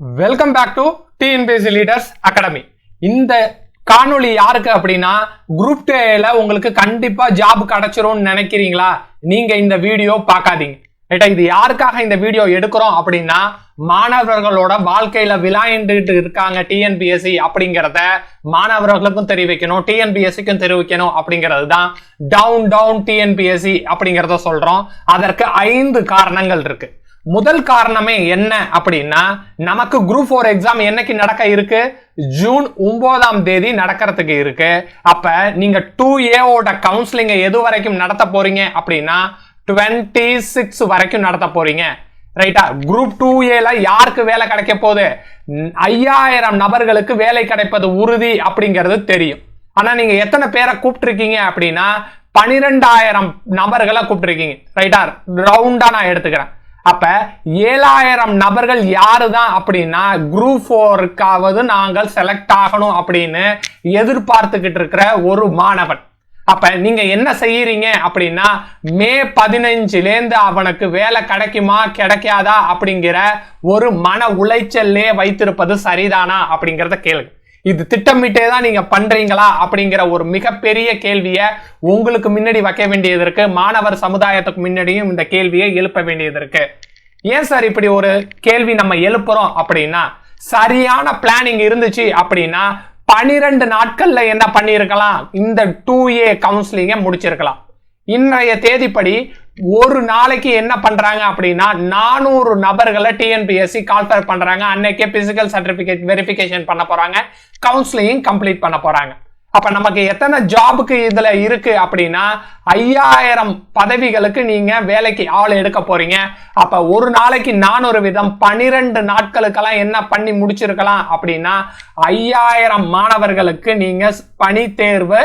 Welcome back to TNPSC leaders academy. இந்த காணொளி யாருக்கு அப்படின்னா குரூப் 2ல உங்களுக்கு கண்டிப்பா ஜாப் கிடைச்சிரும்னு நினைக்கிறீங்களா? நீங்க இந்த வீடியோ பார்க்காதீங்க. ரைட்டா, இது யாருக்காக இந்த வீடியோ எடுக்கிறோம் அப்படின்னா மாணவர்களோட வாழ்க்கையில விளையாண்டுட்டு இருக்காங்க டிஎன்பிஎஸ்சி அப்படிங்கிறத மாணவர்களுக்கும் தெரிவிக்கணும், டிஎன்பிஎஸ்சிக்கும் தெரிவிக்கணும் அப்படிங்கிறது தான் டவுன் டிஎன்பிஎஸ்சி அப்படிங்கிறத சொல்றோம். அதற்கு 5 காரணங்கள் இருக்கு. முதல் காரணமே என்ன அப்படின்னா நமக்கு குரூப் 4 எக்ஸாம் என்னைக்கு நடக்க இருக்கு? ஜூன் 9ஆம் தேதி நடக்கிறதுக்கு இருக்கு. அப்ப நீங்க 2A கவுன்சிலிங் எது வரைக்கும் நடத்த போறீங்க அப்படின்னா 26 வரைக்கும் நடத்த போறீங்க. ரைட்டா, குரூப் 2A யாருக்கு வேலை கிடைக்க போகுது? 5000 நபர்களுக்கு வேலை கிடைப்பது உறுதி அப்படிங்கிறது தெரியும். ஆனா நீங்க எத்தனை பேரை கூப்பிட்டுருக்கீங்க அப்படின்னா 12000 நபர்களை கூப்பிட்டுருக்கீங்க. ரைட்டா, ரவுண்டா நான் எடுத்துக்கிறேன். அப்ப 7000 நபர்கள் யாருதான் அப்படின்னா குரூப் 4க்காவது நாங்கள் செலக்ட் ஆகணும் அப்படின்னு எதிர்பார்த்துக்கிட்டு இருக்கிற ஒரு மாணவன். அப்ப நீங்க என்ன செய்யறீங்க அப்படின்னா மே 15லேருந்து அவனுக்கு வேலை கிடைக்குமா கிடைக்காதா அப்படிங்கிற ஒரு மன உளைச்சல்லே வைத்திருப்பது சரிதானா அப்படிங்கிறத கேளுங்க. இது திட்டமிட்டே தான் நீங்க பண்றீங்களா அப்படிங்கிற ஒரு மிகப்பெரிய கேள்வியை உங்களுக்கு முன்னாடி வைக்க வேண்டியது இருக்கு. மாணவர் சமுதாயத்துக்கு முன்னாடியும் இந்த கேள்வியை எழுப்ப வேண்டியது இருக்கு. ஏன் சார் இப்படி ஒரு கேள்வி நம்ம எழுப்புறோம் அப்படின்னா சரியான பிளானிங் இருந்துச்சு அப்படின்னா 12 நாட்கள்ல என்ன பண்ணிருக்கலாம்? இந்த 2A கவுன்சிலிங்க முடிச்சிருக்கலாம். இன்றைய தேதிப்படி ஒரு நாளைக்கு என்ன பண்றாங்க அப்படின்னா 400 நபர்களை டிஎன்பிஎஸ்சி கால்ஃபர் பண்றாங்க. அன்னைக்கே பிசிக்கல் சர்டிபிகேட் வெரிஃபிகேஷன் பண்ண போறாங்க, கவுன்சிலிங் கம்ப்ளீட் பண்ண போறாங்க. அப்ப நமக்கு எத்தனை ஜாபுக்கு இதுல இருக்கு அப்படின்னா 5000 பதவிகளுக்கு நீங்க வேலைக்கு ஆள் எடுக்க போறீங்க. அப்ப ஒரு நாளைக்கு 400 வீதம் 12 நாட்களுக்கெல்லாம் என்ன பண்ணி முடிச்சிருக்கலாம் அப்படின்னா 5000 மாணவர்களுக்கு நீங்க பணி தேர்வு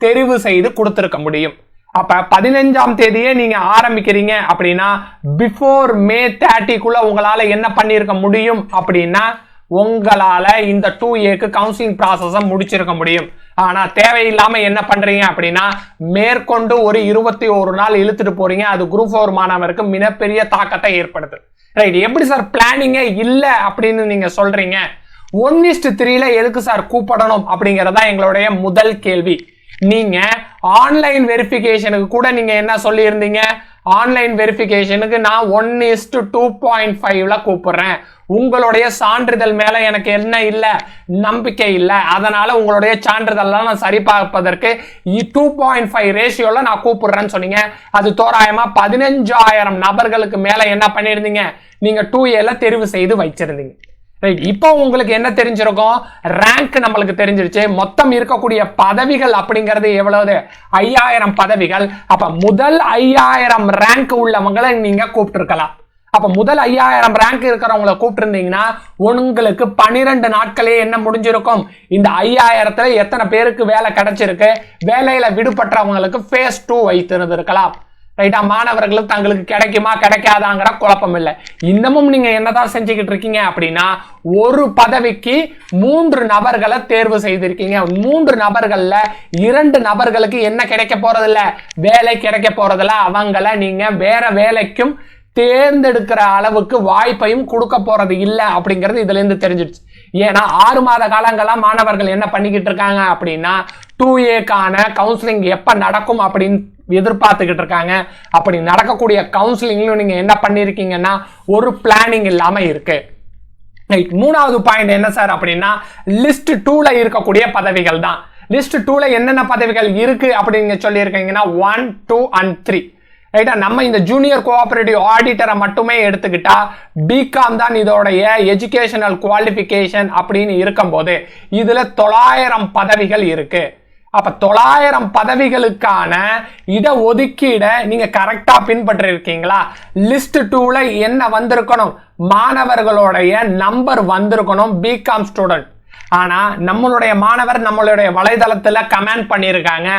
தெரிவு செய்து கொடுத்திருக்க முடியும். அப்ப 15ஆம் தேதியே நீங்க ஆரம்பிக்கிறீங்க அப்படின்னா பிஃபோர் மே 30க்குள்ள உங்களால என்ன பண்ணிருக்க முடியும் அப்படின்னா உங்களால இந்த 2Aக்கு கவுன்சிலிங் ப்ராசஸ முடிச்சிருக்க முடியும். ஆனா தேவையில்லாம என்ன பண்றீங்க அப்படின்னா மேற்கொண்டு ஒரு 21 நாள் இழுத்துட்டு போறீங்க. அது குரூப் 4 மாணவருக்கு மிகப்பெரிய தாக்கத்தை ஏற்படுது. ரைட், எப்படி சார் பிளானிங்கே இல்ல அப்படின்னு நீங்க சொல்றீங்க? 1:3ல எதுக்கு சார் கூப்பிடணும் அப்படிங்கறதா எங்களுடைய முதல் கேள்வி. நீங்க ஆன்லைன் வெரிஃபிகேஷனுக்கு கூட நீங்க என்ன சொல்லி இருந்தீங்க? ஆன்லைன் வெரிஃபிகேஷனுக்கு நான் 1:2.5ல கூப்பிடுறேன். உங்களுடைய சான்றிதழ் மேல எனக்கு என்ன இல்ல, நம்பிக்கை இல்லை, அதனால உங்களுடைய சான்றிதழ்லாம் நான் சரி பார்ப்பதற்கு 2.5 ரேஷியோல நான் கூப்பிடுறேன்னு சொன்னீங்க. அது தோராயமா 15000 நபர்களுக்கு மேல என்ன பண்ணிருந்தீங்க? நீங்க 2Aல தெரிவு செய்து வச்சிருந்தீங்க. இப்போ உங்களுக்கு என்ன தெரிஞ்சிருக்கும்? ரேங்க் நம்மளுக்கு தெரிஞ்சிருச்சு. மொத்தம் இருக்கக்கூடிய பதவிகள் அப்படிங்கிறது எவ்வளவு? 5000 பதவிகள். அப்ப முதல் 5000 ரேங்க் உள்ளவங்களை நீங்க கூப்பிட்டு இருக்கலாம். அப்ப முதல் 5000 ரேங்க் இருக்கிறவங்களை கூப்பிட்டு இருந்தீங்கன்னா உங்களுக்கு 12 நாட்களே என்ன முடிஞ்சிருக்கும்? இந்த 5000த்துல எத்தனை பேருக்கு வேலை கிடைச்சிருக்கு, வேலையில விடுபட்டவங்களுக்கு phase 2 வைத்திருந்திருக்கலாம். ரைட்டா, மாணவர்களுக்கு தங்களுக்கு கிடைக்குமா கிடைக்காதாங்கிற குழப்பம் இல்லை. இன்னமும் நீங்க என்னதான் செஞ்சுக்கிட்டு இருக்கீங்க அப்படின்னா ஒரு பதவிக்கு 3 நபர்களை தேர்வு செய்திருக்கீங்க. 3 நபர்கள்ல 2 நபர்களுக்கு என்ன கிடைக்க போறதில்ல, வேலை கிடைக்க போறதில்ல. அவங்கள நீங்க வேற வேலைக்கும் தேர்ந்தெடுக்கிற அளவுக்கு வாய்ப்பையும் கொடுக்க போறது இல்லை அப்படிங்கிறது இதுல இருந்து தெரிஞ்சிடுச்சு. ஏன்னா 6 மாத காலங்களா மாணவர்கள் என்ன பண்ணிக்கிட்டு இருக்காங்க அப்படின்னா 2Aக்கான கவுன்சிலிங் எப்ப நடக்கும் அப்படின்னு எதிர்பார்த்துக்கிட்டு இருக்காங்க. அப்படி நடக்கக்கூடிய கவுன்சிலிங்ல நீங்க என்ன பண்ணிருக்கீங்கன்னா ஒரு பிளானிங் இல்லாம இருக்கு. மூணாவது பாயிண்ட் என்ன சார் அப்படின்னா லிஸ்ட் 2ல இருக்கக்கூடிய பதவிகள் தான். லிஸ்ட் 2ல என்னென்ன பதவிகள் இருக்கு அப்படின்னு சொல்லி இருக்கீங்கன்னா 1, 2 and 3. ரைட்டா, நம்ம இந்த ஜூனியர் கோஆபரேட்டிவ் ஆடிட்டரை மட்டுமே எடுத்துக்கிட்டா பிகாம் தான் இதோடைய எஜுகேஷனல் குவாலிஃபிகேஷன் அப்படின்னு இருக்கும்போது இதுல 900 பதவிகள் இருக்கு. அப்ப 900 பதவிகளுக்கான இட ஒதுக்கீட நீங்க கரெக்டா பின்பற்றி இருக்கீங்களா? லிஸ்ட் 2ல என்ன வந்திருக்கணும்? மாணவர்களுடைய நம்பர் வந்திருக்கணும், பிகாம் ஸ்டூடெண்ட். ஆனா நம்மளுடைய மாணவர் நம்மளுடைய வலைதளத்துல கமெண்ட் பண்ணியிருக்காங்க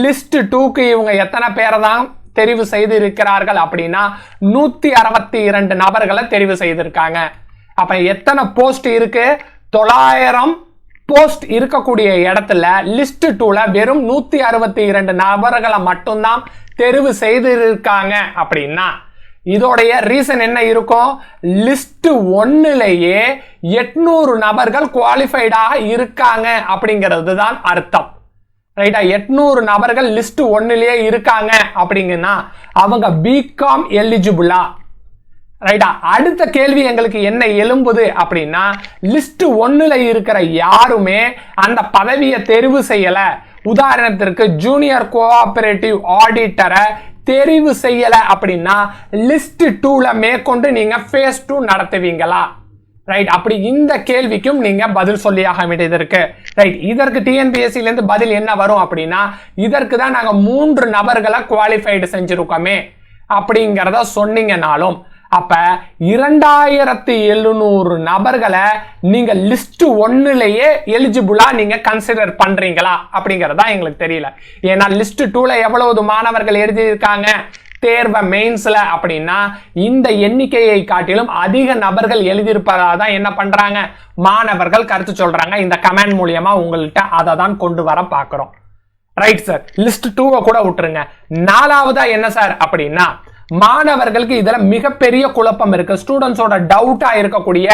லிஸ்ட் 2க்கு இவங்க எத்தனை பேரை தான் தெரிவு செய்து இருக்கிறார்கள் அப்படின்னா 162 நபர்களை தெரிவு செய்திருக்காங்க. அப்ப எத்தனை போஸ்ட் இருக்கு? 900 போஸ்ட் இருக்கக்கூடிய இடத்துல லிஸ்ட் 2ல வெறும் 162 நபர்களை மட்டும்தான் தெரிவு செய்திருக்காங்க அப்படின்னா இதோடைய ரீசன் என்ன இருக்கும்? லிஸ்ட் 1லயே 800 நபர்கள் குவாலிஃபைடாக இருக்காங்க அப்படிங்கிறது தான் அர்த்தம். ரைட்டா? 800 நபர்கள் லிஸ்ட் 1லயே இருக்காங்க அப்படிங்கன்னா அவங்க பிகாம் எலிஜிபிளா? ரைட்டா? அடுத்த கேள்வி எங்களுக்கு என்ன எழும்புது அப்படின்னா, லிஸ்ட் 1ல இருக்கிற யாருமே அந்த பதவியை தெரிவு செய்யல. உதாரணத்திற்கு ஜூனியர் கோஆபரேட்டிவ் ஆடிட்டரை தெரிவு செய்யல அப்படின்னா லிஸ்ட் 2ல மேற்கொண்டு நீங்க phase 2 நடத்துவீங்களா? ரைட்? அப்படி இந்த கேள்விக்கும் நீங்க பதில் சொல்லியாக வேண்டியது இருக்கு. ரைட்? இதற்கு டிஎன்பிஎஸ்சில இருந்து பதில் என்ன வரும் அப்படின்னா, இதற்கு தான் நாங்க 3 நபர்களை குவாலிஃபைடு செஞ்சிருக்கோமே அப்படிங்கிறத சொன்னீங்கனாலும், அப்ப 2700 நபர்களை நீங்க லிஸ்ட் 1லயே எலிஜிபிளா நீங்க கன்சிடர் பண்றீங்களா அப்படிங்கறதா எங்களுக்கு தெரியல. ஏன்னா லிஸ்ட் 2ல எவ்வளவு மாணவர்கள் எழுதியிருக்காங்க தேர்வை மெயின்ஸ்ல அப்படின்னா இந்த எண்ணிக்கையை காட்டிலும் அதிக நபர்கள் எழுதியிருப்பதா தான் என்ன பண்றாங்க மாணவர்கள் கருத்து சொல்றாங்க. இந்த கமெண்ட் மூலியமா உங்கள்கிட்ட அதை தான் கொண்டு வர பாக்குறோம். ரைட் சார், லிஸ்ட் 2 கூட விட்டுருங்க. 4வதா என்ன சார் அப்படின்னா, மாணவர்களுக்கு இதுல மிகப்பெரிய குழப்பம் இருக்கு. ஸ்டூடெண்ட்ஸோட டவுட்டா இருக்கக்கூடிய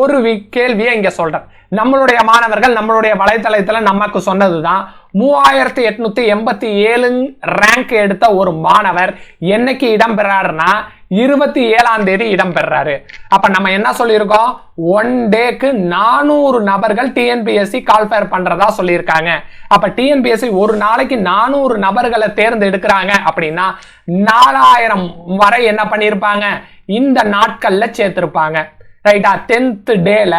ஒரு கேள்வியை இங்க சொல்றேன். நம்மளுடைய மாணவர்கள் நம்மளுடைய வலைத்தளத்துல நமக்கு சொன்னதுதான், 3887 ரேங்க் எடுத்த ஒரு மாணவர் என்னைக்கு இடம் பெறாருன்னா 27ஆம் தேதி இடம் பெறாரு. அப்ப நம்ம என்ன சொல்லியிருக்கோம்? 1 டேக்கு 400 நபர்கள் டிஎன்பிஎஸ்சி கால்ஃபயர் பண்றதா சொல்லியிருக்காங்க. அப்ப டிஎன்பிஎஸ்சி ஒரு நாளைக்கு 400 நபர்களை தேர்ந்தெடுக்கிறாங்க அப்படின்னா 4000 வரை என்ன பண்ணிருப்பாங்க இந்த நாட்கள்ல சேர்த்திருப்பாங்க. ரைட்டா? 10th டேல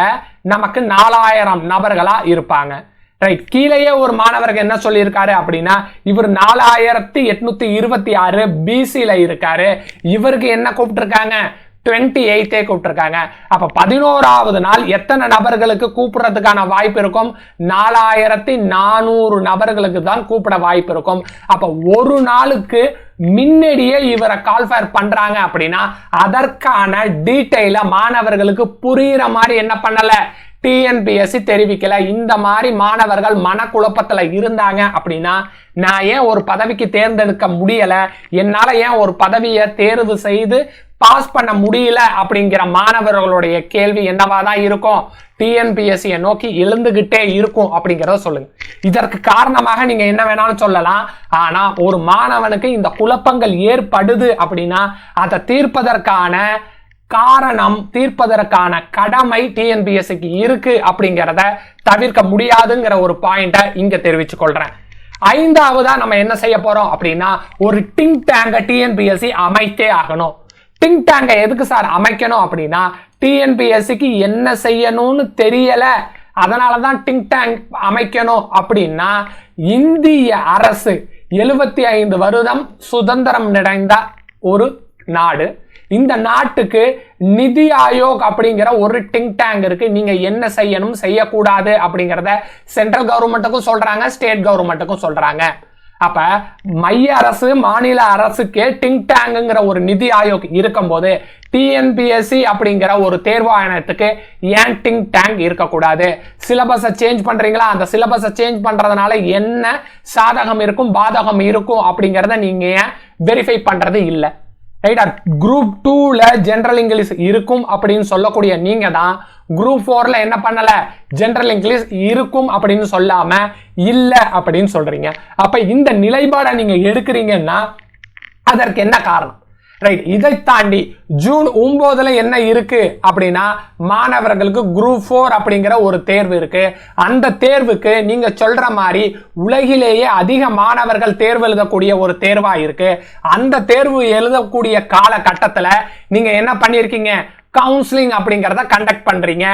நமக்கு 4000 நபர்களா இருப்பாங்க. ரைட்? கீழேயே ஒரு மாணவருக்கு என்ன சொல்லியிருக்காரு அப்படின்னா, இவர் 4826 பிசில இருக்காரு. இவருக்கு என்ன கூப்பிட்டுருக்காங்க? 28 கூப்பிட்டுருக்காங்க. அப்ப 11வது நாள் எத்தனை நபர்களுக்கு கூப்பிடுறதுக்கான வாய்ப்பு இருக்கும்? 4400 நபர்களுக்கு தான் கூப்பிட வாய்ப்பு இருக்கும். அப்ப ஒரு நாளுக்கு முன்னாடியே இவரை கால்ஃபயர் பண்றாங்க அப்படின்னா அதற்கான டீடைல மாணவர்களுக்கு புரியுற மாதிரி என்ன பண்ணல டிஎன்பிஎஸ்சி தெரிவிக்கல. இந்த மாதிரி மாணவர்கள் மனக்குழப்பத்துல இருந்தாங்க அப்படின்னா நான் ஏன் ஒரு பதவிக்கு தேர்ந்தெடுக்க முடியல, என்னால ஏன் ஒரு பதவியை தேர்வு செய்து பாஸ் பண்ண முடியல அப்படிங்கிற மாணவர்களுடைய கேள்வி என்னவாதான் இருக்கும்? டிஎன்பிஎஸ்சியை நோக்கி எழுந்துகிட்டே இருக்கும் அப்படிங்கிறத சொல்லுங்க. இதற்கு காரணமாக நீங்க என்ன வேணாலும் சொல்லலாம். ஆனா ஒரு மாணவனுக்கு இந்த குழப்பங்கள் ஏற்படுது அப்படின்னா அதை தீர்ப்பதற்கான காரணம், தீர்ப்பதற்கான கடமை டிஎன்பிஎஸ்சிக்கு இருக்கு அப்படிங்கிறத தவிர்க்க முடியாதுங்கிற ஒரு பாயிண்ட இங்க தெரிவிச்சு கொள்றேன். 5வதா நம்ம என்ன செய்ய போறோம் அப்படின்னா, ஒரு திங்க் டேங்க டிஎன்பிஎஸ்சி அமைத்தே ஆகணும். திங்க் டேங்கை எதுக்கு சார் அமைக்கணும் அப்படின்னா, டிஎன்பிஎஸ்சிக்கு என்ன செய்யணும்னு தெரியல, அதனாலதான் திங்க் டேங்க் அமைக்கணும் அப்படின்னா, இந்திய அரசு 75 வருடம் சுதந்திரம் நிறைந்த ஒரு நாடு. இந்த நாட்டுக்கு நிதி ஆயோக் அப்படிங்கிற ஒரு திங்க் டேங்க் இருக்கு. நீங்க என்ன செய்யணும் செய்யக்கூடாது அப்படிங்கிறத சென்ட்ரல் கவர்மெண்ட்டுக்கும் சொல்றாங்க, ஸ்டேட் கவர்மெண்ட்டுக்கும் சொல்றாங்க. அப்ப மைய அரசு மாநில அரசுக்கு திங்க் டேங்குங்கிற ஒரு நிதி ஆயோக் இருக்கும் போது டிஎன்பிஎஸ்சி அப்படிங்கிற ஒரு தேர்வாணையத்துக்கு ஏன் திங்க் டேங்க் இருக்கக்கூடாது? சிலபஸை சேஞ்ச் பண்றீங்களா? அந்த சிலபஸை சேஞ்ச் பண்றதுனால என்ன சாதகம் இருக்கும் பாதகம் இருக்கும் அப்படிங்கிறத நீங்க ஏன் வெரிஃபை பண்றது இல்லை? ரைட்டா? குரூப் 2ல ஜெனரல் இங்கிலீஷ் இருக்கும் அப்படின்னு சொல்லக்கூடிய நீங்க தான் குரூப் 4ல என்ன பண்ணல, ஜெனரல் இங்கிலீஷ் இருக்கும் அப்படின்னு சொல்லாம இல்ல அப்படின்னு சொல்றீங்க. அப்ப இந்த நிலைப்பாடை நீங்க எடுக்கிறீங்கன்னா அதற்கு என்ன காரணம்? ரைட்? இதை தாண்டி ஜூன் 9ல என்ன இருக்கு அப்படின்னா, மாணவர்களுக்கு குரூப் 4 அப்படிங்கிற ஒரு தேர்வு இருக்கு. அந்த தேர்வுக்கு நீங்க சொல்ற மாதிரி உலகிலேயே அதிக மாணவர்கள் தேர்வு எழுதக்கூடிய ஒரு தேர்வா இருக்கு. அந்த தேர்வு எழுதக்கூடிய காலகட்டத்துல நீங்க என்ன பண்ணிருக்கீங்க? கவுன்சிலிங் அப்படிங்கிறத கண்டக்ட் பண்றீங்க.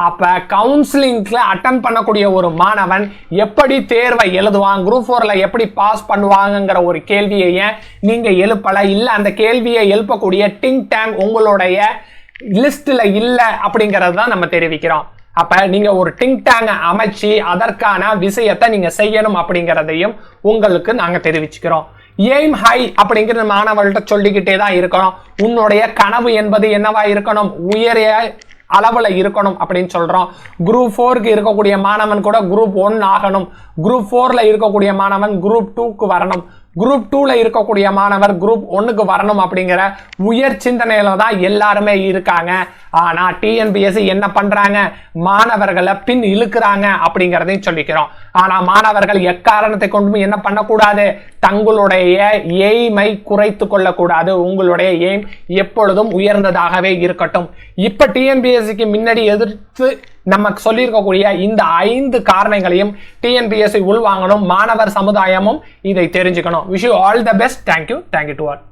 அப்ப கவுன்சிலிங்ல அட்டன் பண்ணக்கூடிய ஒரு மாணவன் எப்படி தேர்வை எழுதுவான், குரூப் 4ல எப்படி பாஸ் பண்ணுவாங்கிற ஒரு கேள்வியை நீங்க எழுப்பல. இல்ல அந்த கேள்வியை எழுப்பக்கூடிய திங்க் டேங்க் உங்களுடைய லிஸ்ட்ல இல்ல அப்படிங்கறது தான் நம்ம தெரிவிக்கிறோம். அப்ப நீங்க ஒரு திங்க் டேங்க் அமைச்சு அதற்கான விஷயத்தை நீங்க செய்யணும் அப்படிங்கிறதையும் உங்களுக்கு நாங்க தெரிவிச்சுக்கிறோம். எய்ம் ஹை அப்படிங்கிற மாணவர்கள்ட்ட சொல்லிக்கிட்டே தான் இருக்கணும். உன்னுடைய கனவு என்பது என்னவா இருக்கணும்? உயரிய அளவுல இருக்கணும் அப்படின்னு சொல்றோம். குரூப் 4க்கு இருக்கக்கூடிய மாணவன் கூட குரூப் 1 ஆகணும். குரூப் 4ல இருக்கக்கூடிய மாணவன் குரூப் 2க்கு வரணும். குரூப் 2ல இருக்கக்கூடிய மாணவர் குரூப் 1க்கு வரணும் அப்படிங்கிற உயர் சிந்தனையில தான் எல்லாருமே இருக்காங்க. ஆனா டிஎன்பிஎஸ்சி என்ன பண்றாங்க, மாணவர்களை பின் இழுக்கிறாங்க அப்படிங்கிறதையும் சொல்லிக்கிறோம். ஆனா மாணவர்கள் எக்காரணத்தை கொண்டும் என்ன பண்ணக்கூடாது, தங்களுடைய எய்மை குறைத்து கொள்ளக்கூடாது. உங்களுடைய எய்ம் எப்பொழுதும் உயர்ந்ததாகவே இருக்கட்டும். இப்ப டிஎன்பிஎஸ்சிக்கு முன்னாடி எதிர்த்து நமக்கு சொல்லியிருக்கக்கூடிய இந்த 5 காரணங்களையும் டிஎன்பிஎஸ்சி உள்வாங்கணும். மாணவர் சமுதாயமும் இதை தெரிஞ்சுக்கணும். Wish you all the best. Thank you to all.